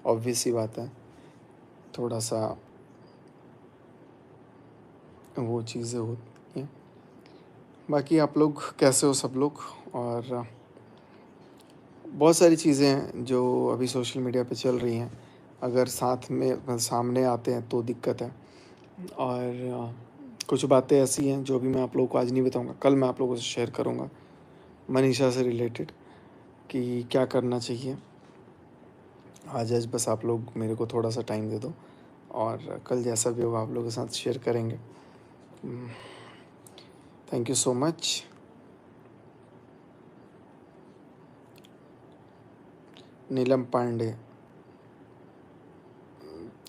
Obvious सी बात है, थोड़ा सा वो चीज़ें होती हैं। बाकी आप लोग कैसे हो सब लोग? और बहुत सारी चीज़ें हैं जो अभी सोशल मीडिया पे चल रही हैं, अगर साथ में सामने आते हैं तो दिक्कत है। और कुछ बातें ऐसी हैं जो अभी मैं आप लोगों को आज नहीं बताऊंगा, कल मैं आप लोगों से शेयर करूंगा मनीषा से रिलेटेड कि क्या करना चाहिए। आज बस आप लोग मेरे को थोड़ा सा टाइम दे दो और कल जैसा भी होगा आप लोगों के साथ शेयर करेंगे। Thank you so much. Neelam Pandey,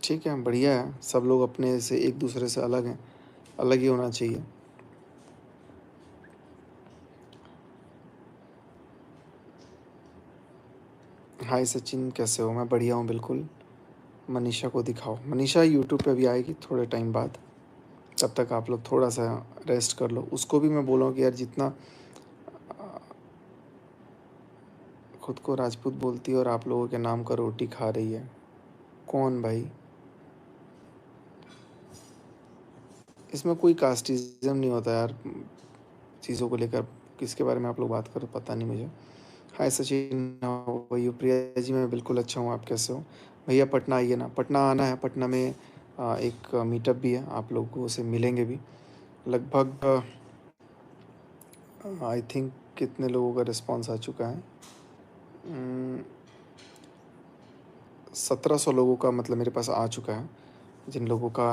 ठीक है, बढ़िया है। सब लोग अपने से एक दूसरे से अलग हैं, अलग ही होना चाहिए। हाय सचिन, कैसे हो? मैं बढ़िया हूँ बिल्कुल। मनीषा को दिखाओ, मनीषा यूट्यूब पे भी आएगी थोड़े टाइम बाद, तब तक आप लोग थोड़ा सा रेस्ट कर लो। उसको भी मैं बोला कि यार जितना खुद को राजपूत बोलती है और आप लोगों के नाम का रोटी खा रही है। कौन भाई? इसमें कोई कास्टिज़म नहीं होता यार, चीज़ों को लेकर किसके बारे में आप लोग बात करो पता नहीं मुझे। हाय सचिन, हाउ प्रिया जी? मैं बिल्कुल अच्छा हूँ, आप कैसे हो? भैया पटना आइए ना, पटना आना है। पटना में एक मीटअप भी है, आप लोगों से मिलेंगे भी। लगभग आई थिंक कितने लोगों का रिस्पांस आ चुका है? 1700 लोगों का मतलब मेरे पास आ चुका है, जिन लोगों का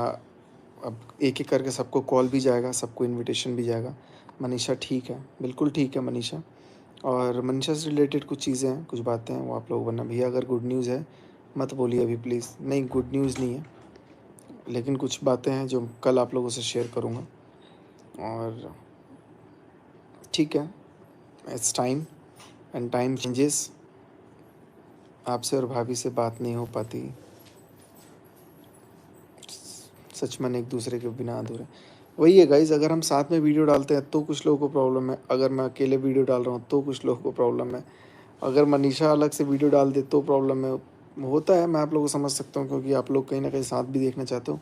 अब एक एक करके सबको कॉल भी जाएगा, सबको इनविटेशन भी जाएगा। मनीषा ठीक है, बिल्कुल ठीक है मनीषा। और मनीषा से रिलेटेड कुछ चीज़ें हैं, कुछ बातें हैं, वो आप लोग वरना भैया अगर गुड न्यूज़ है मत बोलिए अभी प्लीज़। नहीं, गुड न्यूज़ नहीं है, लेकिन कुछ बातें हैं जो कल आप लोगों से शेयर करूँगा। और ठीक है, it's time and time changes. आपसे और भाभी से बात नहीं हो पाती, सच में एक दूसरे के बिना अधूरे। वही है गाइज, अगर हम साथ में वीडियो डालते हैं तो कुछ लोगों को प्रॉब्लम है, अगर मैं अकेले वीडियो डाल रहा हूँ तो कुछ लोगों को प्रॉब्लम है, अगर मनीषा अलग से वीडियो डाल दे तो प्रॉब्लम है। होता है, मैं आप लोगों को समझ सकता हूँ, क्योंकि आप लोग कहीं ना कहीं साथ भी देखना चाहते हो।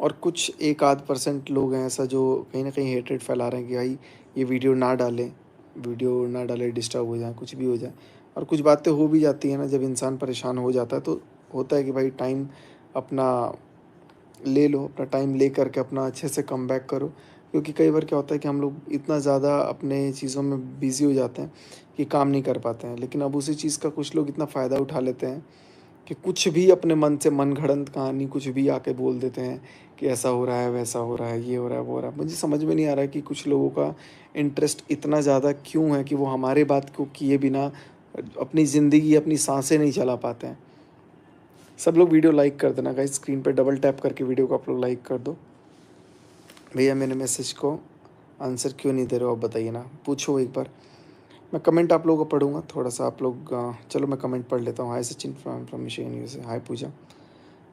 और कुछ एक आध परसेंट लोग हैं ऐसा जो कहीं ना कहीं हेट्रेड फैला रहे हैं कि भाई ये वीडियो ना डालें, वीडियो ना डालें, डिस्टर्ब हो जाए, कुछ भी हो जाए। और कुछ बातें हो भी जाती हैं ना, जब इंसान परेशान हो जाता है तो होता है कि भाई टाइम अपना ले लो, अपना टाइम ले करके अपना अच्छे से कम बैक करो। क्योंकि कई बार क्या होता है कि हम लोग इतना ज़्यादा अपने चीज़ों में बिज़ी हो जाते हैं कि काम नहीं कर पाते हैं। लेकिन अब उसी चीज़ का कुछ लोग इतना फ़ायदा उठा लेते हैं कि कुछ भी अपने मन से मन गढ़ंत कहानी कुछ भी आके बोल देते हैं कि ऐसा हो रहा है, वैसा हो रहा है, ये हो रहा है, वो हो रहा है। मुझे समझ में नहीं आ रहा है कि कुछ लोगों का इंटरेस्ट इतना ज़्यादा क्यों है कि वो हमारे बात को किए बिना अपनी ज़िंदगी, अपनी सांसें नहीं चला पाते हैं। सब लोग वीडियो लाइक कर देना गाइस, स्क्रीन पे डबल टैप करके वीडियो को आप लोग लाइक कर दो। भैया मेरे मैसेज को आंसर क्यों नहीं दे रहे हो आप बताइए ना, पूछो एक बार। मैं कमेंट आप लोगों को पढ़ूंगा थोड़ा सा, आप लोग चलो मैं कमेंट पढ़ लेता हूँ। Hi Sachin from Michigan USA. Hi Pooja,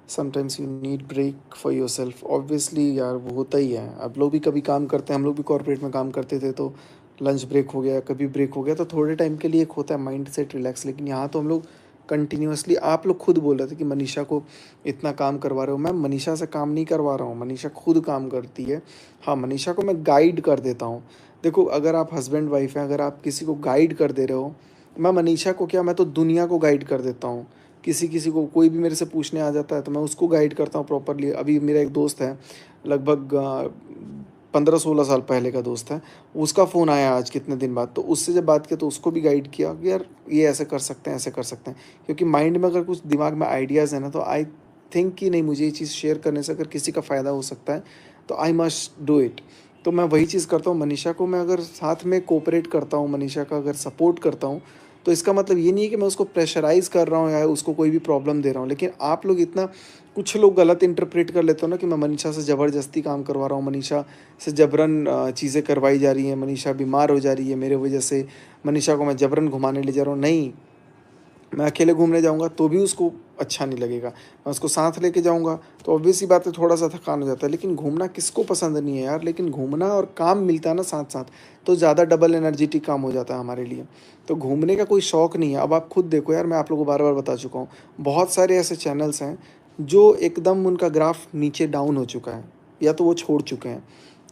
sometimes you need break for yourself. Obviously यार, वो होता ही है। आप लोग भी कभी काम करते हैं, हम लोग भी कॉर्पोरेट में काम करते थे तो लंच ब्रेक हो गया, कभी ब्रेक हो गया तो थोड़े टाइम के लिए एक होता है माइंड सेट रिलैक्स। लेकिन यहाँ तो हम लोग कंटिन्यूसली, आप लोग खुद बोल रहे थे कि मनीषा को इतना काम करवा रहे हो। मैं मनीषा से काम नहीं करवा रहा हूँ, मनीषा खुद काम करती है। हाँ, मनीषा को मैं गाइड कर देता हूँ। देखो, अगर आप हस्बैंड वाइफ हैं, अगर आप किसी को गाइड कर दे रहे हो, मैं मनीषा को क्या, मैं तो दुनिया को गाइड कर देता हूँ। किसी किसी को कोई भी मेरे से पूछने आ जाता है तो मैं उसको गाइड करता हूँ प्रॉपरली। अभी मेरा एक दोस्त है, लगभग 15-16 साल पहले का दोस्त है, उसका फ़ोन आया आज कितने दिन बाद, तो उससे जब बात किया तो उसको भी गाइड किया कि यार ये ऐसे कर सकते हैं, ऐसे कर सकते हैं। क्योंकि माइंड में अगर कुछ दिमाग में आइडियाज़ है ना, तो आई थिंक कि नहीं, मुझे ये चीज़ शेयर करने से अगर किसी का फ़ायदा हो सकता है तो आई मस्ट डू इट। तो मैं वही चीज़ करता हूँ। मनीषा को मैं अगर साथ में कोऑपरेट करता हूँ, मनीषा का अगर सपोर्ट करता हूँ, तो इसका मतलब ये नहीं है कि मैं उसको प्रेशराइज़ कर रहा हूँ या उसको कोई भी प्रॉब्लम दे रहा हूँ। लेकिन आप लोग इतना, कुछ लोग गलत इंटरप्रेट कर लेते हो ना कि मैं मनीषा से ज़बरदस्ती काम करवा रहा हूँ, मनीषा से जबरन चीज़ें करवाई जा रही हैं, मनीषा बीमार हो जा रही है मेरे वजह से, मनीषा को मैं जबरन घुमाने ले जा रहा हूँ। नहीं, मैं अकेले घूमने जाऊँगा तो भी उसको अच्छा नहीं लगेगा। मैं उसको साथ लेके जाऊँगा तो ऑब्वियस सी बात है थोड़ा-सा थकान हो जाता है। लेकिन घूमना किसको पसंद नहीं है यार? लेकिन घूमना और काम मिलता है ना साथ-साथ, तो ज़्यादा डबल एनर्जेटिक काम हो जाता है हमारे लिए। तो घूमने का कोई शौक नहीं है। अब आप खुद देखो यार, मैं आप लोगों को बार-बार बता चुका हूँ, बहुत सारे ऐसे चैनल्स हैं जो एकदम उनका ग्राफ नीचे डाउन हो चुका है, या तो वो छोड़ चुके हैं।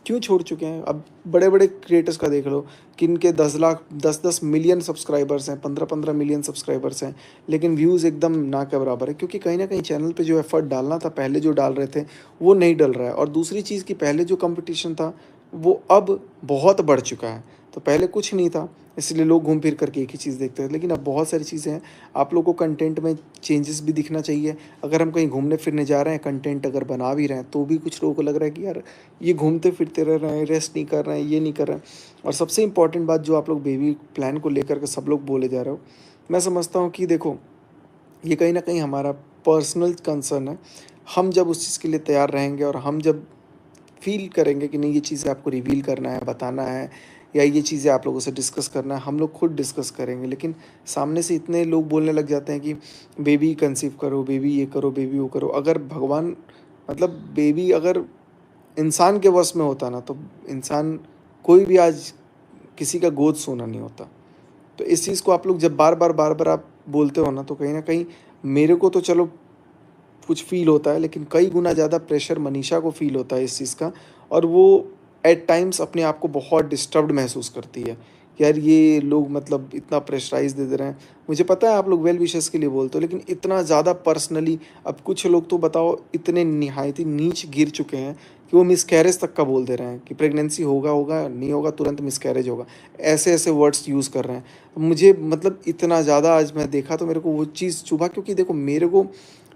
क्यों छोड़ चुके हैं? अब बड़े-बड़े क्रिएटर्स का देख लो, किनके 10 लाख 10-10 मिलियन सब्सक्राइबर्स हैं, 15-15 मिलियन सब्सक्राइबर्स हैं, लेकिन व्यूज़ एकदम ना के बराबर है, क्योंकि कहीं न कहीं चैनल पे जो एफ़र्ट डालना था, पहले जो डाल रहे थे, वो नहीं डल रहा है। और दूसरी चीज़ कि पहले जो कॉम्पिटिशन था, वो अब बहुत बढ़ चुका है। तो पहले कुछ नहीं था, इसलिए लोग घूम फिर कर के एक ही चीज़ देखते थे, लेकिन अब बहुत सारी चीज़ें हैं। आप लोगों को कंटेंट में चेंजेस भी दिखना चाहिए। अगर हम कहीं घूमने-फिरने जा रहे हैं, कंटेंट अगर बना भी रहे हैं, तो भी कुछ लोगों को लग रहा है कि यार ये घूमते-फिरते रह रहे हैं, रेस्ट नहीं कर रहे हैं, ये नहीं कर रहे हैं। और सबसे इम्पोर्टेंट बात जो आप लोग बेबी प्लान को लेकर के सब लोग बोले जा रहे हो, मैं समझता हूँ कि देखो, ये कहीं न कहीं हमारा पर्सनल कंसर्न है। हम जब उस चीज़ के लिए तैयार रहेंगे और हम जब फ़ील करेंगे कि नहीं ये चीज़ें आपको रिवील करना है, बताना है, या ये चीज़ें आप लोगों से डिस्कस करना है, हम लोग खुद डिस्कस करेंगे। लेकिन सामने से इतने लोग बोलने लग जाते हैं कि बेबी कंसीव करो, बेबी ये करो, बेबी वो करो। अगर भगवान, मतलब बेबी अगर इंसान के वश में होता ना, तो इंसान कोई भी आज किसी का गोद सोना नहीं होता। तो इस चीज़ को आप लोग जब बार-बार आप बोलते हो ना, तो कहीं न कहीं मेरे को तो चलो कुछ फ़ील होता है, लेकिन कई गुना ज़्यादा प्रेशर मनीषा को फ़ील होता है इस चीज़ का। और वो एट टाइम्स अपने आप को बहुत डिस्टर्ब्ड महसूस करती है कि यार ये लोग मतलब इतना प्रेशराइज़ दे रहे हैं। मुझे पता है आप लोग वेल विशेस के लिए बोलते हो, लेकिन इतना ज़्यादा पर्सनली, अब कुछ लोग तो बताओ इतने निहायती नीच गिर चुके हैं कि वो मिसकैरेज तक का बोल दे रहे हैं कि प्रेगनेंसी होगा होगा, नहीं होगा तुरंत मिसकैरेज होगा। ऐसे-ऐसे वर्ड्स यूज़ कर रहे हैं। मुझे मतलब इतना ज़्यादा आज मैं देखा तो मेरे को वो चीज़ चुभा, क्योंकि देखो मेरे को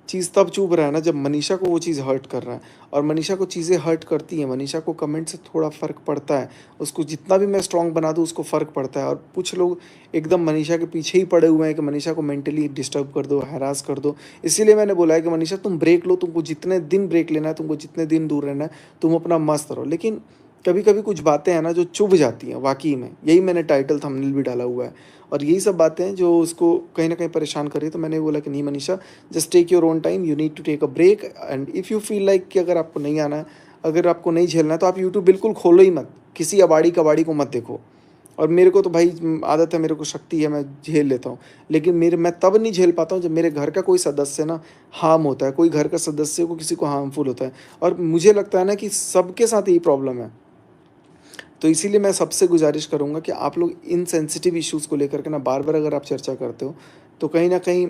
चीज़ तब चुभ रहा है ना जब मनीषा को वो चीज़ हर्ट कर रहा है। और मनीषा को चीज़ें हर्ट करती हैं, मनीषा को कमेंट से थोड़ा फ़र्क पड़ता है। उसको जितना भी मैं स्ट्रॉन्ग बना दूँ उसको फ़र्क पड़ता है, और कुछ लोग एकदम मनीषा के पीछे ही पड़े हुए हैं कि मनीषा को मेंटली डिस्टर्ब कर दो, हैरास कर दो। इसीलिए मैंने बोला है कि मनीषा तुम ब्रेक लो, तुमको जितने दिन ब्रेक लेना है, तुमको जितने दिन दूर रहना है, तुम अपना मस्त रहो। लेकिन कभी-कभी कुछ बातें हैं ना जो चुभ जाती हैं वाक़ई में। यही मैंने टाइटल थंबनेल भी डाला हुआ है। और यही सब बातें हैं जो उसको कहीं न कहीं परेशान कर रही है। तो मैंने बोला कि नहीं Manisha, just take your own time, you need to take a break, and if you feel like कि अगर आपको नहीं आना है, अगर आपको नहीं झेलना है, तो आप यूट्यूब बिल्कुल खोलो ही मत, किसी अबाड़ी-कबाड़ी को मत देखो। और मेरे को तो भाई आदत है, मेरे को शक्ति है, मैं झेल लेता हूँ। लेकिन मैं तब नहीं झेल पाता हूँ जब मेरे घर का कोई सदस्य ना हार्म होता है, कोई घर का सदस्य को किसी को हार्मफुल होता है। और मुझे लगता है ना कि सबके साथ यही प्रॉब्लम है। तो इसीलिए मैं सबसे गुज़ारिश करूँगा कि आप लोग इन सेंसिटिव इश्यूज़ को लेकर के ना बार-बार अगर आप चर्चा करते हो, तो कहीं न कहीं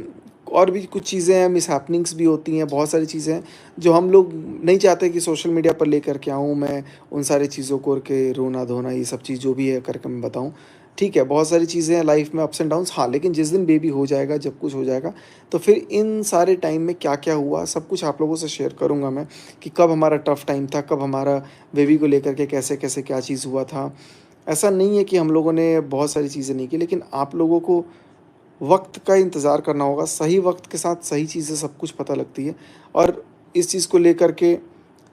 और भी कुछ चीज़ें हैं, मिसहैपनिंग्स भी होती हैं, बहुत सारी चीज़ें हैं, जो हम लोग नहीं चाहते कि सोशल मीडिया पर लेकर के आऊँ मैं, उन सारी चीज़ों को के रोना-धोना ये सब चीज़ जो भी है करके मैं बताऊँ। ठीक है, बहुत सारी चीज़ें हैं लाइफ़ में, अप्स एंड डाउन्स, हाँ, लेकिन जिस दिन बेबी हो जाएगा, जब कुछ हो जाएगा, तो फिर इन सारे टाइम में क्या-क्या हुआ, सब कुछ आप लोगों से शेयर करूँगा मैं, कि कब हमारा टफ़ टाइम था, कब हमारा बेबी को लेकर के कैसे-कैसे क्या चीज़ हुआ था। ऐसा नहीं है कि हम लोगों ने बहुत सारी चीज़ें नहीं की, लेकिन आप लोगों को वक़्त का इंतज़ार करना होगा। सही वक़्त के साथ सही चीज़ें सब कुछ पता लगती है। और इस चीज़ को लेकर के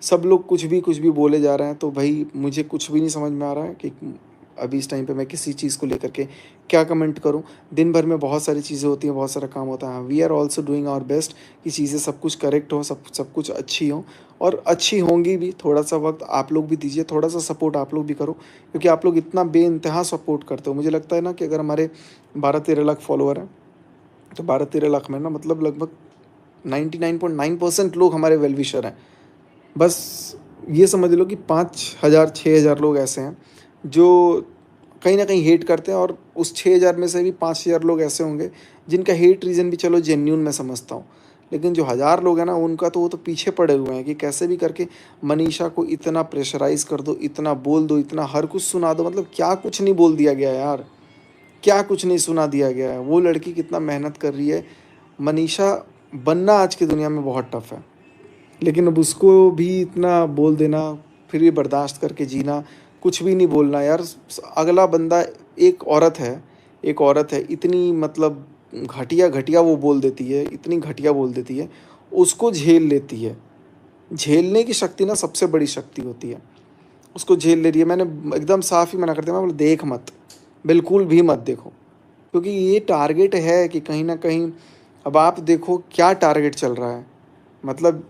सब लोग कुछ भी बोले जा रहे हैं, तो भई मुझे कुछ भी नहीं समझ में आ रहा है कि अभी इस टाइम पे मैं किसी चीज़ को लेकर के क्या कमेंट करूँ। दिन भर में बहुत सारी चीज़ें होती हैं, बहुत सारा काम होता है। We are also doing our best कि चीज़ें सब कुछ करेक्ट हो, सब कुछ अच्छी हों, और अच्छी होंगी भी। थोड़ा-सा वक़्त आप लोग भी दीजिए, थोड़ा-सा सपोर्ट आप लोग भी करो, क्योंकि आप लोग इतना बेइंतहा सपोर्ट करते हो। मुझे लगता है ना कि अगर हमारे 12-13 लाख फॉलोवर हैं, तो 12-13 लाख में ना मतलब लगभग 99.9% लोग हमारे वेल विशर हैं। बस ये समझ लो कि 5,000 6,000 लोग ऐसे हैं जो कहीं न कहीं हेट करते हैं, और उस 6,000 में से भी 5,000 लोग ऐसे होंगे जिनका हेट रीज़न भी चलो जेन्युइन मैं समझता हूँ। लेकिन जो हज़ार लोग हैं ना, उनका तो वो तो पीछे पड़े हुए हैं कि कैसे भी करके मनीषा को इतना प्रेशराइज़ कर दो, इतना बोल दो, इतना हर कुछ सुना दो। मतलब क्या कुछ नहीं बोल दिया गया यार, क्या कुछ नहीं सुना दिया गया है। वो लड़की कितना मेहनत कर रही है। मनीषा बनना आज की दुनिया में बहुत टफ़ है। लेकिन अब उसको भी इतना बोल देना, फिर भी बर्दाश्त करके जीना, कुछ भी नहीं बोलना यार। अगला बंदा एक औरत है, इतनी मतलब घटिया-घटिया वो बोल देती है, इतनी घटिया बोल देती है, उसको झेल लेती है। झेलने की शक्ति ना सबसे बड़ी शक्ति होती है। उसको झेल ले रही है। मैंने एकदम साफ़ ही मना कर दिया, मैं बोला देख मत, बिल्कुल भी मत देखो। क्योंकि ये टारगेट है कि कहीं ना कहीं, अब आप देखो क्या टारगेट चल रहा है। मतलब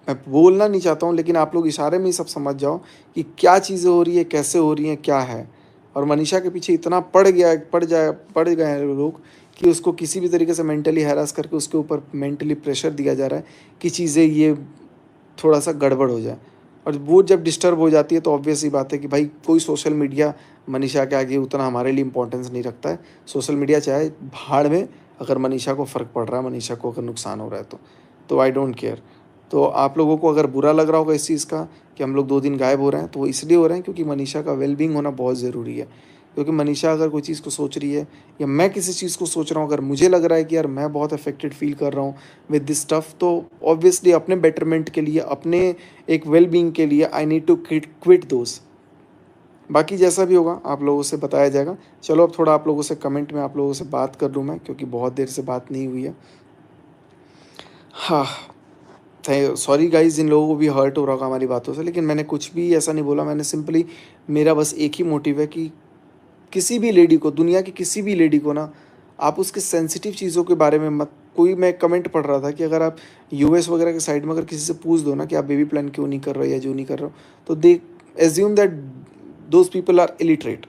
मैं बोलना नहीं चाहता हूँ, लेकिन आप लोग इशारे में ही सब समझ जाओ कि क्या चीज़ें हो रही है, कैसे हो रही हैं, क्या है। और मनीषा के पीछे इतना पड़ गए हैं लोग कि उसको किसी भी तरीके से मेंटली हैरास करके उसके ऊपर मेंटली प्रेशर दिया जा रहा है कि चीज़ें ये थोड़ा सा गड़बड़ हो जाए। और वो जब डिस्टर्ब हो जाती है तो ऑब्वियस सी बात है कि भाई कोई सोशल मीडिया मनीषा के आगे उतना हमारे लिए इंपॉर्टेंस नहीं रखता है। सोशल मीडिया चाहे भाड़ में, अगर मनीषा को फ़र्क पड़ रहा है, मनीषा को अगर नुकसान हो रहा है तो आई डोंट केयर। तो आप लोगों को अगर बुरा लग रहा होगा इस चीज़ का कि हम लोग 2 दिन गायब हो रहे हैं, तो वो इसलिए हो रहे हैं क्योंकि मनीषा का वेलबींग होना बहुत ज़रूरी है। क्योंकि मनीषा अगर कोई चीज़ को सोच रही है या मैं किसी चीज़ को सोच रहा हूँ, अगर मुझे लग रहा है कि यार मैं बहुत अफेक्टेड फील कर रहा हूँ विद दिस स्टफ, तो ऑब्वियसली अपने बेटरमेंट के लिए, अपने एक वेलबींग के लिए आई नीड टू क्विट दोस्त। बाकी जैसा भी होगा आप लोगों से बताया जाएगा। चलो अब थोड़ा आप लोगों से कमेंट में आप लोगों से बात कर लूँ मैं, क्योंकि बहुत देर से बात नहीं हुई है। हाँ, सॉरी गाइज, जिन लोगों को भी हर्ट हो रहा होगा हमारी बातों से, लेकिन मैंने कुछ भी ऐसा नहीं बोला। मैंने सिंपली, मेरा बस एक ही मोटिव है कि किसी भी लेडी को, दुनिया की किसी भी लेडी को ना, आप उसके सेंसिटिव चीज़ों के बारे में मत, कोई, मैं कमेंट पढ़ रहा था कि अगर आप यूएस वगैरह के साइड में अगर किसी से पूछ दो ना कि आप बेबी प्लान क्यों नहीं कर रहे हो या जो नहीं कर रहे हो, तो they assume that those people are illiterate.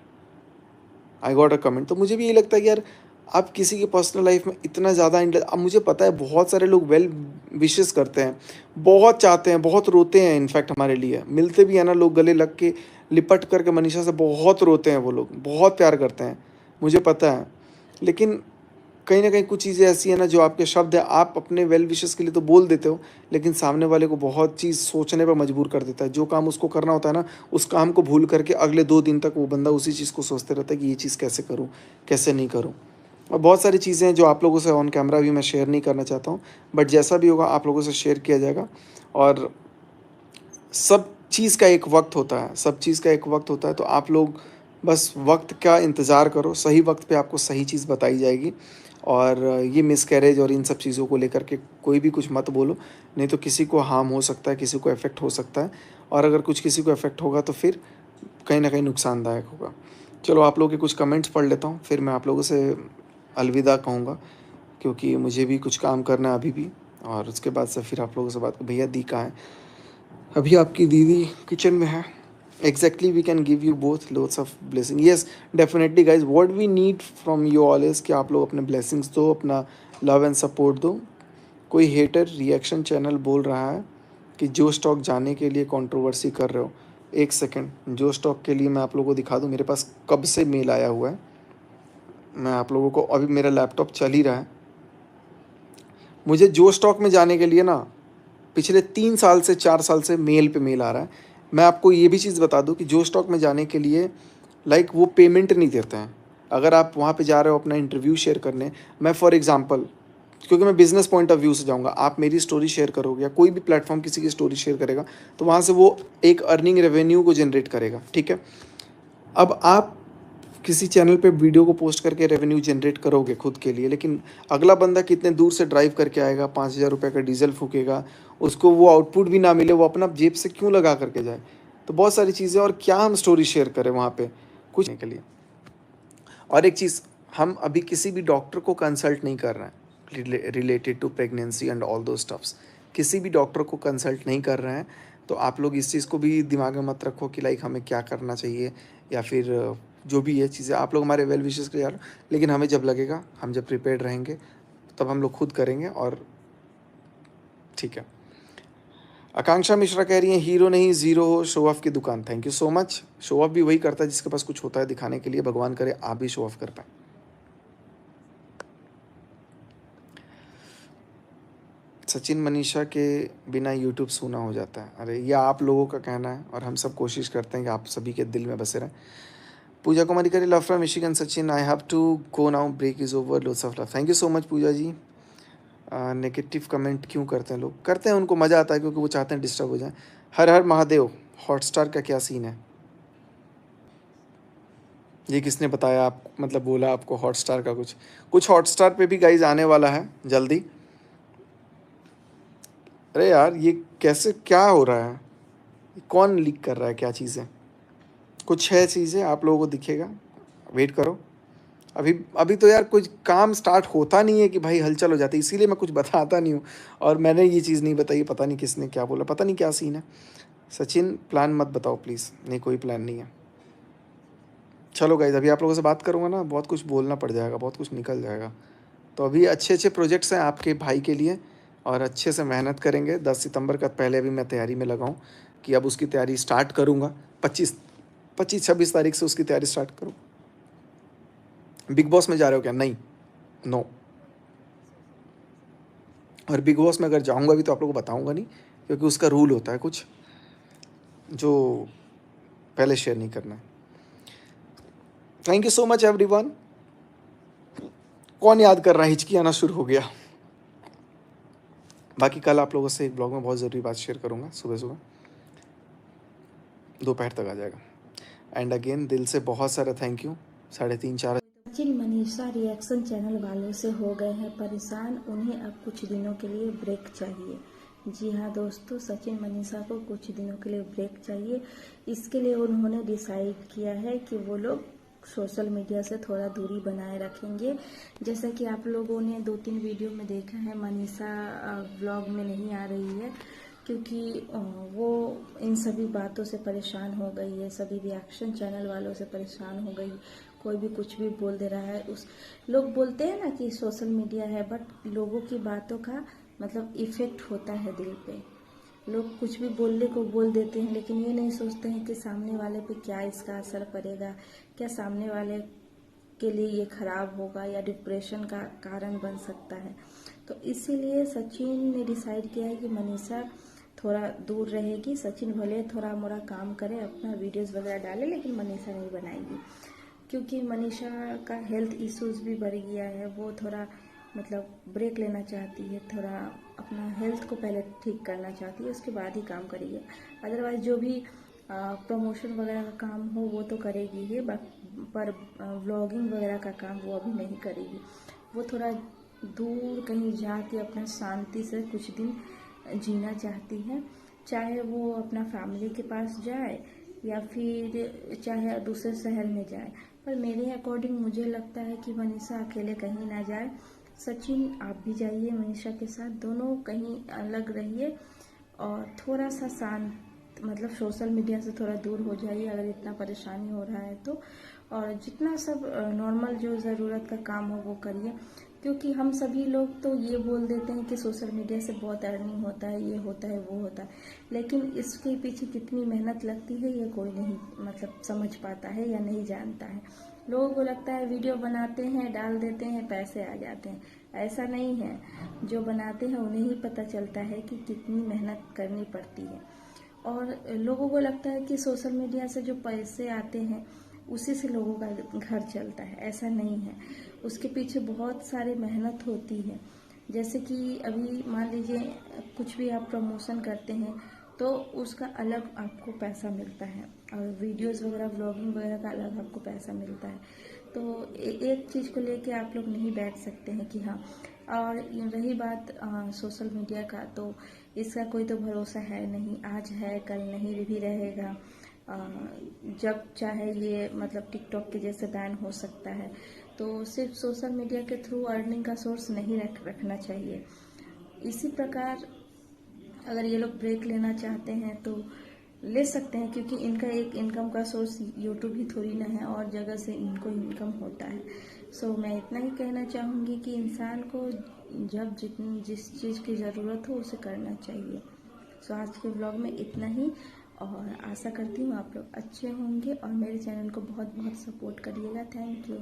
I got a comment. तो मुझे भी यही लगता है कि यार आप किसी की पर्सनल लाइफ में इतना ज़्यादा अब मुझे पता है बहुत सारे लोग वेल विशेस करते हैं, बहुत चाहते हैं, बहुत रोते हैं, इनफैक्ट हमारे लिए मिलते भी हैं ना लोग, गले लग के लिपट करके मनीषा से बहुत रोते हैं, वो लोग बहुत प्यार करते हैं, मुझे पता है। लेकिन कहीं ना कहीं कुछ चीज़ें ऐसी है ना, जो आपके शब्द है, आप अपने वेल विशेस के लिए तो बोल देते हो, लेकिन सामने वाले को बहुत चीज़ सोचने पर मजबूर कर देता है। जो काम उसको करना होता है ना, उस काम को भूल करके अगले 2 दिन तक वो बंदा उसी चीज़ को सोचते रहता है कि ये चीज़ कैसे करूँ, कैसे नहीं करूँ। और बहुत सारी चीज़ें हैं जो आप लोगों से ऑन कैमरा भी मैं शेयर नहीं करना चाहता हूँ, बट जैसा भी होगा आप लोगों से शेयर किया जाएगा। और सब चीज़ का एक वक्त होता है, सब चीज़ का एक वक्त होता है, तो आप लोग बस वक्त का इंतज़ार करो, सही वक्त पे आपको सही चीज़ बताई जाएगी। और ये मिसकैरेज और इन सब चीज़ों को लेकर के कोई भी कुछ मत बोलो, नहीं तो किसी को हार्म हो सकता है, किसी को इफ़ेक्ट हो सकता है। और अगर कुछ किसी को इफ़ेक्ट होगा तो फिर कहीं ना कहीं नुकसानदायक होगा। चलो आप लोगों के कुछ कमेंट्स पढ़ लेता हूँ, फिर मैं आप लोगों से अलविदा कहूँगा, क्योंकि मुझे भी कुछ काम करना है अभी भी। और उसके बाद से फिर आप लोगों से बात, भैया दी कहाँ है? अभी आपकी दीदी किचन में है। Exactly, we can give you both lots of blessing. Yes, definitely guys, what we need from you all is कि आप लोग अपने ब्लेसिंग्स दो, अपना लव एंड सपोर्ट दो। कोई हेटर रिएक्शन चैनल बोल रहा है कि जो स्टॉक जाने के लिए कंट्रोवर्सी कर रहे हो। एक सेकंड, जो स्टॉक के लिए मैं आप लोगों को दिखा दूँ, मेरे पास कब से मेल आया हुआ है। मैं आप लोगों को, अभी मेरा लैपटॉप चल ही रहा है, मुझे जो स्टॉक में जाने के लिए ना पिछले 3 साल से 4 साल से मेल पे मेल आ रहा है। मैं आपको ये भी चीज़ बता दूं कि जो स्टॉक में जाने के लिए लाइक वो पेमेंट नहीं देते हैं। अगर आप वहाँ पे जा रहे हो अपना इंटरव्यू शेयर करने, मैं फॉर एग्जांपल, क्योंकि मैं बिजनेस पॉइंट ऑफ व्यू से जाऊँगा, आप मेरी स्टोरी शेयर करोगे या कोई भी प्लेटफॉर्म किसी की स्टोरी शेयर करेगा, तो वहाँ से वो एक अर्निंग रेवेन्यू को जनरेट करेगा, ठीक है। अब आप किसी चैनल पे वीडियो को पोस्ट करके रेवेन्यू जनरेट करोगे खुद के लिए, लेकिन अगला बंदा कितने दूर से ड्राइव करके आएगा, 5,000 रुपये का डीजल फूकेगा, उसको वो आउटपुट भी ना मिले, वो अपना जेब से क्यों लगा करके जाए। तो बहुत सारी चीज़ें, और क्या हम स्टोरी शेयर करें वहाँ पे कुछ नहीं के लिए। और एक चीज़, हम अभी किसी भी डॉक्टर को कंसल्ट नहीं कर रहे हैं related to pregnancy and all those stuffs. किसी भी डॉक्टर को कंसल्ट नहीं कर रहे हैं। तो आप लोग इस चीज़ को भी दिमाग में मत रखो कि लाइक हमें क्या करना चाहिए, या फिर जो भी है चीज़ें, आप लोग हमारे वेल विशेस के यार, लेकिन हमें जब लगेगा, हम जब प्रिपेयर्ड रहेंगे, तब हम लोग खुद करेंगे। और ठीक है। आकांक्षा मिश्रा कह रही हैं हीरो नहीं ज़ीरो हो, शो ऑफ की दुकान। Thank you so much. Show off भी वही करता है जिसके पास कुछ होता है दिखाने के लिए। भगवान करे आप भी शो ऑफ कर पाए। सचिन, मनीषा के बिना यूट्यूब सूना हो जाता है। अरे ये आप लोगों का कहना है, और हम सब कोशिश करते हैं कि आप सभी के दिल में बसे रहें। पूजा कुमारी करे love from Michigan. Sachin, I have to go now, break is over, lots of love. Thank you so much Puja ji. Negative comment क्यों करते हैं लोग? करते हैं, उनको मज़ा आता है, क्योंकि वो चाहते हैं डिस्टर्ब हो जाए। हर हर महादेव। हॉटस्टार का क्या सीन है? ये किसने बताया आप, मतलब बोला आपको हॉटस्टार का? कुछ कुछ हॉटस्टार पे भी गाइज आने वाला है जल्दी। अरे यार ये कैसे, क्या हो रहा है? कौन लीक कर रहा है क्या चीज़ें? कुछ है चीज़ें, आप लोगों को दिखेगा, वेट करो। अभी अभी तो यार कुछ काम स्टार्ट होता नहीं है कि भाई हलचल हो जाती है, इसीलिए मैं कुछ बताता नहीं हूँ। और मैंने ये चीज़ नहीं बताई, पता नहीं किसने क्या बोला, पता नहीं क्या सीन है। सचिन प्लान मत बताओ प्लीज़, नहीं कोई प्लान नहीं है। चलो गाइज, अभी आप लोगों से बात करूँगा ना, बहुत कुछ बोलना पड़ जाएगा, बहुत कुछ निकल जाएगा। तो अभी अच्छे अच्छे प्रोजेक्ट्स हैं आपके भाई के लिए, और अच्छे से मेहनत करेंगे। 10 सितंबर का पहले अभी मैं तैयारी में लगाऊँ कि अब उसकी तैयारी स्टार्ट करूँगा। 25-26 तारीख से उसकी तैयारी स्टार्ट करूँ। बिग बॉस में जा रहे हो क्या? नहीं, नो। और बिग बॉस में अगर जाऊँगा भी तो आप लोगों को बताऊँगा नहीं, क्योंकि उसका रूल होता है कुछ जो पहले शेयर नहीं करना है। Thank you so much everyone. कौन याद कर रहा है? हिचकी आना शुरू हो गया। बाकी कल आप लोगों से एक ब्लॉग में बहुत ज़रूरी बात शेयर करूँगा, सुबह सुबह दोपहर तक आ जाएगा। एंड अगेन दिल से बहुत सारा thank you. 3.5-4 Sachin Manisha reaction channel वालों से हो गए हैं परेशान, उन्हें अब कुछ दिनों के लिए ब्रेक चाहिए। जी हाँ दोस्तों, सचिन मनीषा को कुछ दिनों के लिए ब्रेक चाहिए। इसके लिए उन्होंने डिसाइड किया है कि वो लोग सोशल मीडिया से थोड़ा दूरी बनाए रखेंगे। जैसा कि आप लोगों ने 2-3 वीडियो में देखा है, मनीषा व्लॉग में नहीं आ रही है क्योंकि वो इन सभी बातों से परेशान हो गई है, सभी रिएक्शन चैनल वालों से परेशान हो गई। कोई भी कुछ भी बोल दे रहा है। उस लोग बोलते हैं ना कि सोशल मीडिया है, बट लोगों की बातों का मतलब इफेक्ट होता है दिल पे। लोग कुछ भी बोलने को बोल देते हैं, लेकिन ये नहीं सोचते हैं कि सामने वाले पे क्या इसका असर पड़ेगा, क्या सामने वाले के लिए ये खराब होगा या डिप्रेशन का कारण बन सकता है। तो इसीलिए सचिन ने डिसाइड किया है कि मनीषा थोड़ा दूर रहेगी। सचिन भले थोड़ा मोड़ा काम करे, अपना वीडियोस वगैरह डाले, लेकिन मनीषा नहीं बनाएगी क्योंकि मनीषा का हेल्थ इश्यूज भी बढ़ गया है। वो थोड़ा मतलब ब्रेक लेना चाहती है, थोड़ा अपना हेल्थ को पहले ठीक करना चाहती है, उसके बाद ही काम करेगी। अदरवाइज जो भी प्रमोशन वगैरह का काम हो वो तो करेगी ही, पर व्लॉगिंग वगैरह का काम वो अभी नहीं करेगी। वो थोड़ा दूर कहीं जाके अपना शांति से कुछ दिन जीना चाहती है, चाहे वो अपना फैमिली के पास जाए या फिर चाहे दूसरे शहर में जाए। पर मेरे अकॉर्डिंग मुझे लगता है कि मनीषा अकेले कहीं ना जाए। सचिन आप भी जाइए मनीषा के साथ, दोनों कहीं अलग रहिए और थोड़ा सा शांत मतलब सोशल मीडिया से थोड़ा दूर हो जाइए अगर इतना परेशानी हो रहा है तो। और जितना सब नॉर्मल जो ज़रूरत का काम हो वो करिए, क्योंकि हम सभी लोग तो ये बोल देते हैं कि सोशल मीडिया से बहुत अर्निंग होता है, ये होता है वो होता है, लेकिन इसके पीछे कितनी मेहनत लगती है ये कोई नहीं मतलब समझ पाता है या नहीं जानता है। लोगों को लगता है वीडियो बनाते हैं, डाल देते हैं, पैसे आ जाते हैं। ऐसा नहीं है, जो बनाते हैं उन्हें ही पता चलता है कि कितनी मेहनत करनी पड़ती है। और लोगों को लगता है कि सोशल मीडिया से जो पैसे आते हैं उसी से लोगों का घर चलता है, ऐसा नहीं है। उसके पीछे बहुत सारी मेहनत होती है। जैसे कि अभी मान लीजिए कुछ भी आप प्रमोशन करते हैं तो उसका अलग आपको पैसा मिलता है, और वीडियोस वगैरह व्लॉगिंग वगैरह का अलग आपको पैसा मिलता है। तो एक चीज़ को लेके आप लोग नहीं बैठ सकते हैं कि हाँ। और रही बात सोशल मीडिया का, तो इसका कोई तो भरोसा है नहीं, आज है कल नहीं भी रहेगा। जब चाहे ये मतलब टिकटॉक के जैसे बैन हो सकता है। तो सिर्फ सोशल मीडिया के थ्रू अर्निंग का सोर्स नहीं रखना चाहिए। इसी प्रकार अगर ये लोग ब्रेक लेना चाहते हैं तो ले सकते हैं, क्योंकि इनका एक इनकम का सोर्स यूट्यूब ही थोड़ी ना है, और जगह से इनको इनकम होता है। सो मैं इतना ही कहना चाहूँगी कि इंसान को जब जितनी जिस चीज़ की ज़रूरत हो उसे करना चाहिए। सो आज के ब्लॉग में इतना ही, और आशा करती हूँ आप लोग अच्छे होंगे और मेरे चैनल को बहुत बहुत सपोर्ट करिएगा। Thank you.